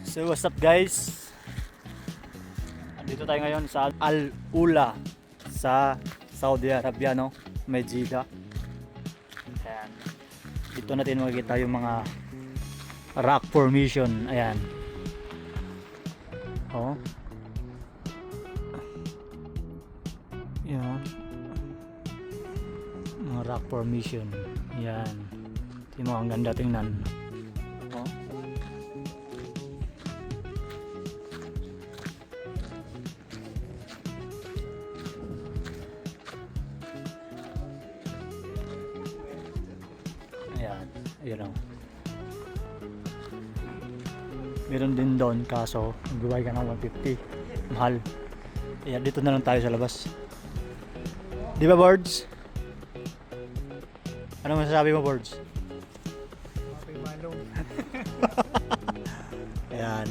So what's up guys? Andito tayo ngayon sa Al Ula sa Saudi Arabia, no? May Jeddah. Ayan. Dito natin makikita yung mga rock formation. Ayan. Oh. Yan. Mga rock formation. Yan. Tingnan mo, ang ganda tingnan. Oh. Ayan. Ayan o. Meron din doon kaso magbuhay ka ng 150. Mahal. Ayan, dito na lang tayo sa labas. Di ba, Boards? Ano masasabi mo, Boards? Malong. Ayan.